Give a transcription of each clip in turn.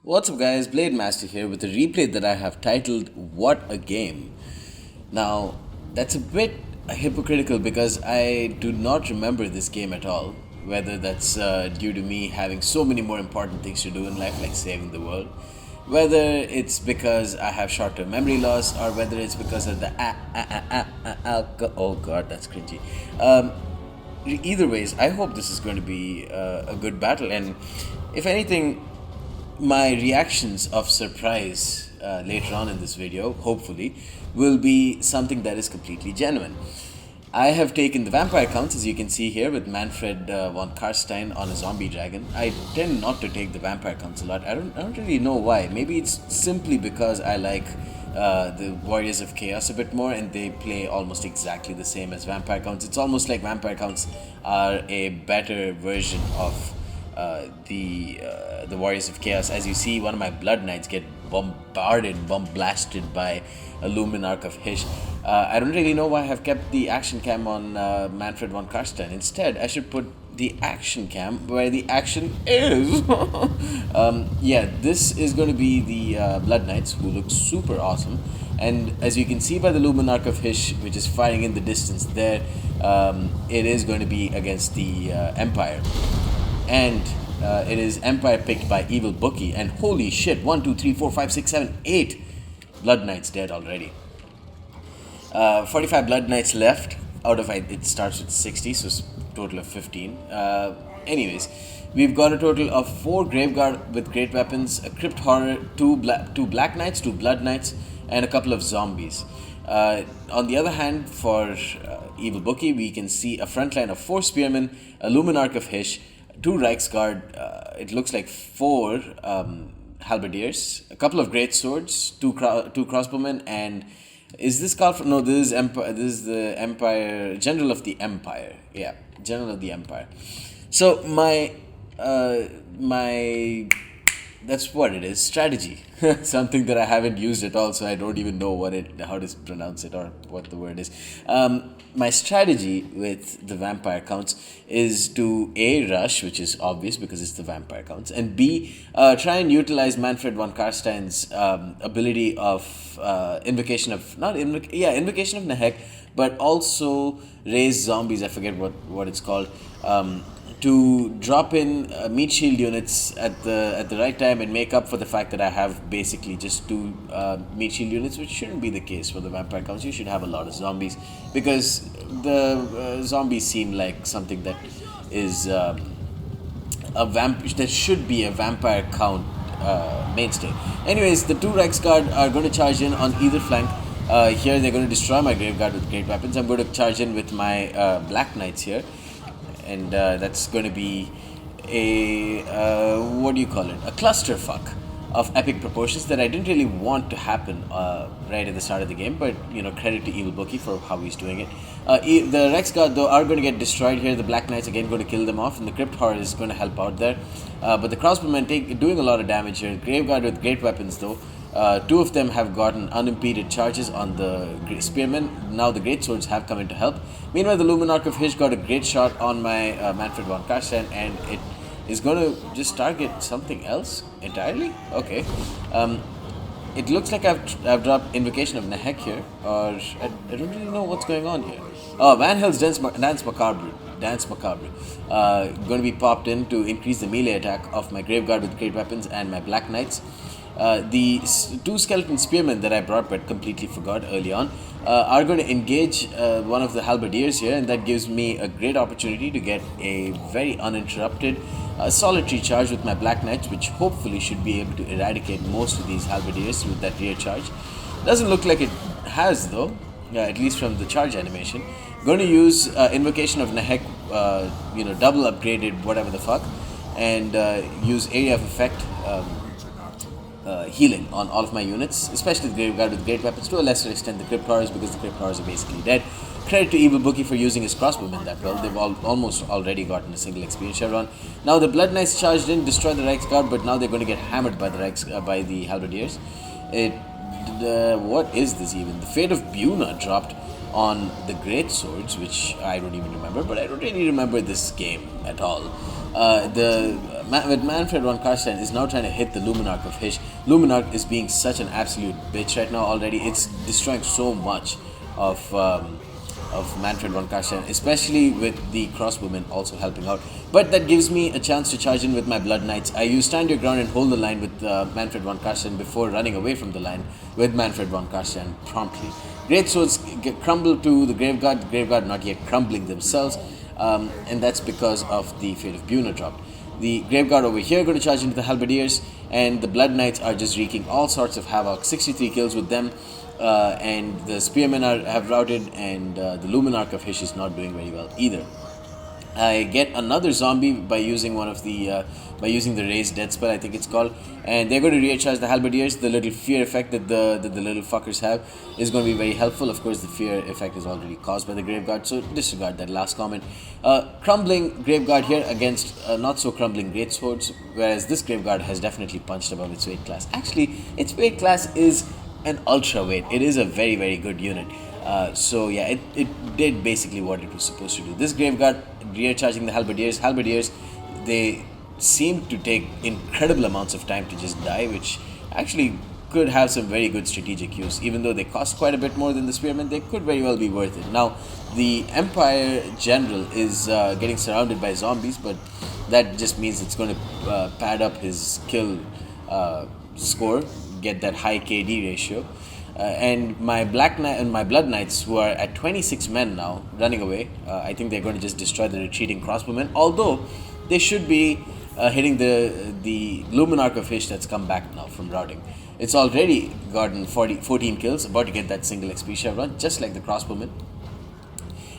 What's up guys, Blade Master here with a replay that I have titled What a Game. Now, that's a bit hypocritical because I do not remember this game at all, whether that's due to me having so many more important things to do in life like saving the world, whether it's because I have short-term memory loss, or whether it's because of the oh god, that's cringy. Either ways, I hope this is going to be a good battle, and if anything, my reactions of surprise later on in this video, hopefully, will be something that is completely genuine. I have taken the vampire counts, as you can see here, with Mannfred von Karstein on a zombie dragon. I tend not to take the vampire counts a lot. I don't really know why. Maybe it's simply because I like the Warriors of Chaos a bit more, and they play almost exactly the same as vampire counts. It's almost like vampire counts are a better version of the Warriors of Chaos. As you see, one of my Blood Knights get blasted by a Luminark of Cheese. I don't really know why I have kept the action cam on Mannfred von Karstein. Instead, I should put the action cam where the action is. Yeah, this is going to be the Blood Knights, who look super awesome. And as you can see by the Luminarch of Cheese, which is firing in the distance there, it is going to be against the Empire. And it is Empire picked by Evil Bookie, and holy shit, 1, 2, 3, 4, 5, 6, 7, 8 Blood Knights dead already. 45 Blood Knights left out of it starts with 60, so it's a total of 15. Anyways, we've got a total of 4 Graveguard with great weapons, a Crypt Horror, 2 Black Knights, 2 Blood Knights, and a couple of zombies. On the other hand, for Evil Bookie, we can see a front line of 4 Spearmen, a Luminarch of Cheese, 2 Reichsguard, it looks like 4 Halberdiers, a couple of Great Swords, 2 Crossbowmen, and is this called for, no, this is Empire, this is the Empire, General of the Empire, yeah, General of the Empire. So my that's what it is, strategy. Something that I haven't used at all, so I don't even know how to pronounce it or what the word is. My strategy with the vampire counts is to A, rush, which is obvious because it's the vampire counts, and B, try and utilize Mannfred von Karstein's ability of invocation of Nehek, but also raise zombies. I forget what it's called. To drop in meat shield units at the right time and make up for the fact that I have basically just 2 meat shield units, which shouldn't be the case for the vampire counts. You should have a lot of zombies because the zombies seem like something that is that should be a vampire count mainstay. Anyways, the 2 Reichsguard are going to charge in on either flank. Here they're going to destroy my Graveguard with great weapons. I'm going to charge in with my Black Knights here. And that's going to be a what do you call it? A clusterfuck of epic proportions that I didn't really want to happen right at the start of the game, but credit to Evil Bookie for how he's doing it. The Reichsguard though are going to get destroyed here. The Black Knights again going to kill them off, and the Crypt Horror is going to help out there. But the Crossbowmen doing a lot of damage here. Graveguard with great weapons though. 2 of them have gotten unimpeded charges on the Spearmen. Now the Great Swords have come in to help. Meanwhile, the Luminarch of Cheese got a great shot on my Mannfred von Karstein, and it is going to just target something else entirely. Okay. It looks like I've dropped Invocation of Nehek here, or I don't really know what's going on here. Oh, Van Hell's Dance Macabre. Going to be popped in to increase the melee attack of my Graveguard with great weapons and my Black Knights. The 2 skeleton spearmen that I brought but completely forgot early on are going to engage one of the halberdiers here, and that gives me a great opportunity to get a very uninterrupted solitary charge with my Black Knights, which hopefully should be able to eradicate most of these halberdiers with that rear charge. Doesn't look like it has though, at least from the charge animation. Going to use Invocation of Nehek, double upgraded whatever the fuck, and use Area of Effect healing on all of my units, especially the Graveguard with great weapons, to a lesser extent the Crypt Horrors, because the Crypt Horrors are basically dead. Credit to Evil Bookie for using his crossbowmen that well. They've almost already gotten a single experience chevron. Now the Blood Knights charged in, destroyed the Reichsguard, but now they're going to get hammered by the Halberdiers. What is this even? The Fate of Buna dropped on the Great Swords, which I don't even remember, but I don't really remember this game at all. With Mannfred von Karstein is now trying to hit the Luminarch of Hish. Luminarch is being such an absolute bitch right now already. It's destroying so much of Mannfred von Karstein, especially with the crossbowmen also helping out. But that gives me a chance to charge in with my Blood Knights. I use stand your ground and hold the line with Mannfred von Karstein before running away from the line with Mannfred von Karstein promptly. Great swords crumble to the Grave Guard not yet crumbling themselves, and that's because of the Fate of Buna dropped. The Grave Guard over here going to charge into the Halberdiers, and the Blood Knights are just wreaking all sorts of havoc. 63 kills with them, and the Spearmen have routed, and the Luminarch of Hish is not doing very well either. I get another zombie by using the raised death spell, I think it's called, and they're going to recharge the halberdiers. The little fear effect that the little fuckers have is going to be very helpful. Of course, the fear effect is already caused by the Graveguard, so disregard that last comment. Crumbling Graveguard here against not so crumbling greatswords, whereas this Graveguard has definitely punched above its weight class. Actually, its weight class is an ultra weight. It is a very, very good unit. So yeah, it did basically what it was supposed to do. This Graveguard rear charging the Halberdiers. Halberdiers, they seem to take incredible amounts of time to just die, which actually could have some very good strategic use. Even though they cost quite a bit more than the Spearmen, they could very well be worth it. Now, the Empire General is getting surrounded by zombies, but that just means it's going to pad up his kill score, get that high KD ratio. And my Blood Knights, who are at 26 men now, running away, I think they're going to just destroy the retreating crossbowmen, although they should be hitting the Luminarch of Hish that's come back now from routing. It's already gotten 14 kills, about to get that single XP chevron, just like the crossbowmen.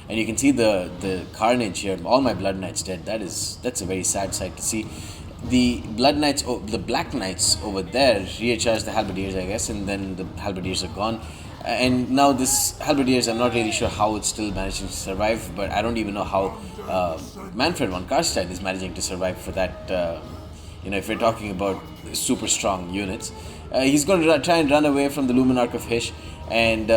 And you can see the carnage here, all my Blood Knights dead. That's a very sad sight to see. The Black Knights over there recharge the Halberdiers, I guess, and then the Halberdiers are gone. And now this Halberdiers, I'm not really sure how it's still managing to survive, but I don't even know how Mannfred von Karstein is managing to survive for that. If we're talking about super strong units. He's going to try and run away from the Luminarch of Hish, and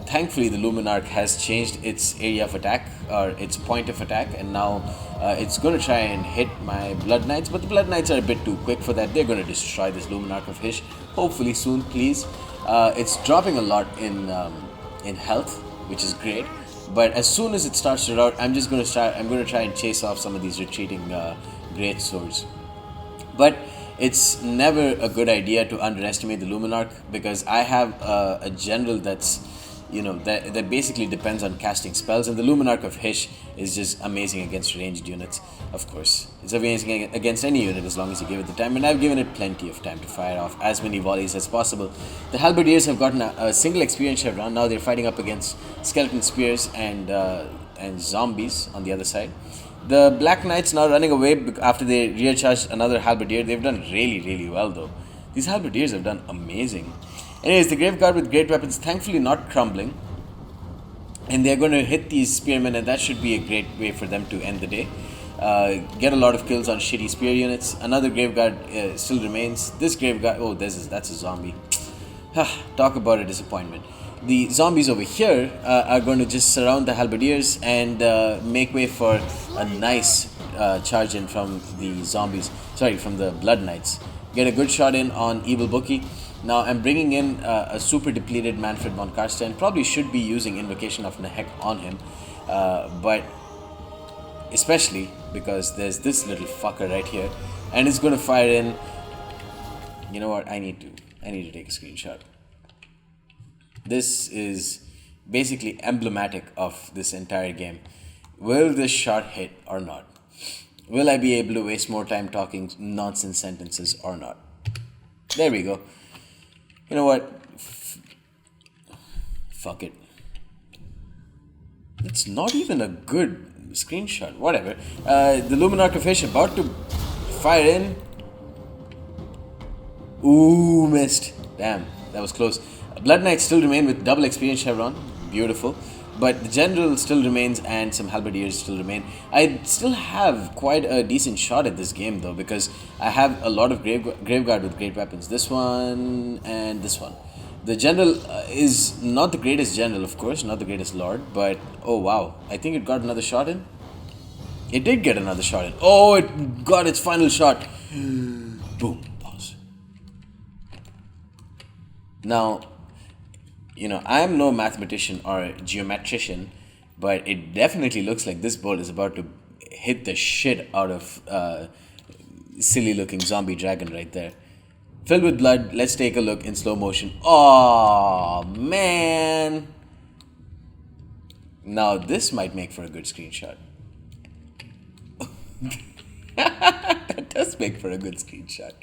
thankfully the Luminarch has changed its area of attack, or its point of attack, and now it's going to try and hit my Blood Knights, but the Blood Knights are a bit too quick for that. They're going to destroy this Luminarch of Hish, hopefully soon, please. It's dropping a lot in health, which is great, but as soon as it starts to rout, I'm going to try and chase off some of these retreating great swords. But it's never a good idea to underestimate the Luminarch, because I have a general that's, that basically depends on casting spells, and the Luminarch of Hish is just amazing against ranged units, of course. It's amazing against any unit as long as you give it the time, and I've given it plenty of time to fire off as many volleys as possible. The Halberdiers have gotten a single experience chevron. Now they're fighting up against skeleton spears and zombies on the other side. The Black Knights now running away after they rear charged another Halberdier. They've done really, really well though. These Halberdiers have done amazing. Anyways, the Graveguard with great weapons, thankfully not crumbling. And they're going to hit these spearmen, and that should be a great way for them to end the day. Get a lot of kills on shitty spear units. Another Graveguard still remains. This Graveguard, oh, that's a zombie. Talk about a disappointment. The zombies over here are going to just surround the Halberdiers and make way for a nice charge in from the Blood Knights. Get a good shot in on Evil Bookie. Now I'm bringing in a super depleted Mannfred von Karstein. Probably should be using Invocation of Nehek on him, but especially because there's this little fucker right here, and it's going to fire in. You know what? I need to take a screenshot. This is basically emblematic of this entire game. Will this shot hit or not? Will I be able to waste more time talking nonsense sentences or not? There we go. You know what? Fuck it. It's not even a good screenshot. Whatever. The Luminarch of Hish about to fire in. Ooh, missed. Damn, that was close. Blood Knights still remain with double experience chevron. Beautiful. But the general still remains, and some halberdiers still remain. I still have quite a decent shot at this game though, because I have a lot of Graveguard with great weapons. This one and this one. The general is not the greatest general, of course, not the greatest lord, but oh wow, I think it got another shot in. It did get another shot in. Oh, it got its final shot. Boom. Pause. Now, I'm no mathematician or geometrician, but it definitely looks like this bolt is about to hit the shit out of silly looking zombie dragon right there. Filled with blood, let's take a look in slow motion. Oh, man. Now this might make for a good screenshot. That does make for a good screenshot.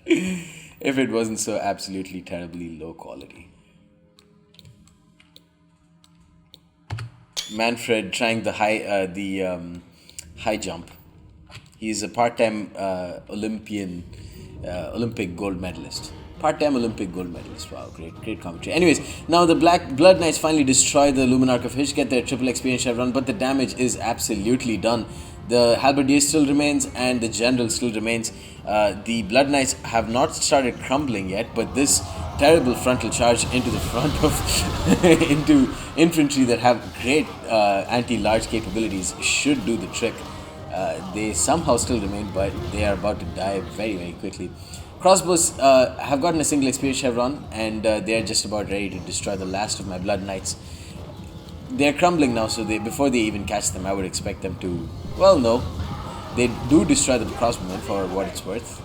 If it wasn't so absolutely terribly low quality. Mannfred trying the high jump. He's a part-time Olympic gold medalist. Part-time Olympic gold medalist. Wow, great commentary. Anyways, now the Black Blood Knights finally destroy the Luminarch of Cheese, get their triple experience chevron, but the damage is absolutely done. The Halberdier still remains, and the General still remains. The Blood Knights have not started crumbling yet, but this terrible frontal charge into the front of into infantry that have great anti-large capabilities should do the trick. They somehow still remain, but they are about to die very quickly. Crossbows have gotten a single experience chevron, and they are just about ready to destroy the last of my Blood Knights. They're crumbling now, so before they even catch them, I would expect them to... Well, no. They do destroy the crossbowmen for what it's worth.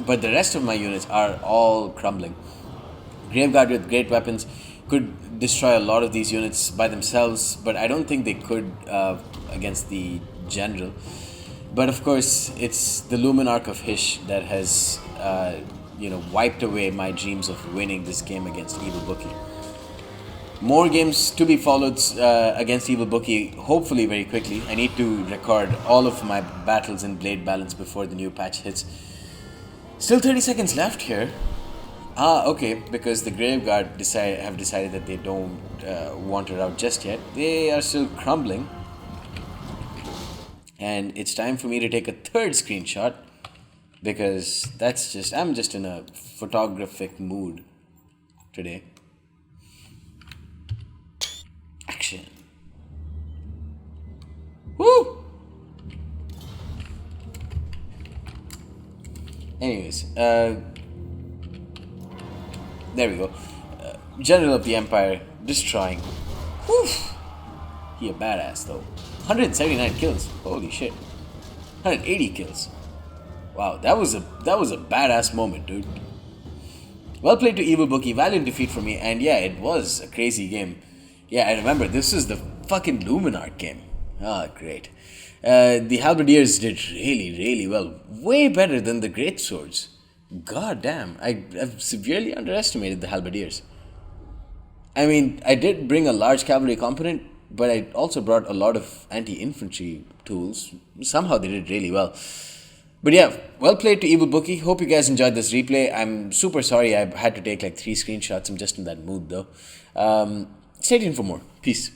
But the rest of my units are all crumbling. Graveguard with great weapons could destroy a lot of these units by themselves, but I don't think they could against the General. But of course, it's the Luminarch of Cheese that has, wiped away my dreams of winning this game against Evil Bookie. More games to be followed against Evil Bookie, hopefully very quickly. I need to record all of my battles in Blade Balance before the new patch hits. Still 30 seconds left here. Okay, because the Graveguard have decided that they don't want her out just yet. They are still crumbling. And it's time for me to take a third screenshot, because I'm just in a photographic mood today. Action. Woo! Anyways, there we go. General of the Empire destroying. Whew. He a badass though. 179 kills. Holy shit. 180 kills. Wow, that was a badass moment, dude. Well played to Evil Bookie. Valiant defeat for me, and yeah, it was a crazy game. Yeah, I remember, this is the fucking Luminarch game. Great. The Halberdiers did really well. Way better than the Great Swords. God damn, I've severely underestimated the Halberdiers. I mean, I did bring a large cavalry component, but I also brought a lot of anti-infantry tools. Somehow they did really well. But yeah, well played to Evil Bookie. Hope you guys enjoyed this replay. I'm super sorry I had to take like 3 screenshots. I'm just in that mood though. Stay tuned for more. Peace.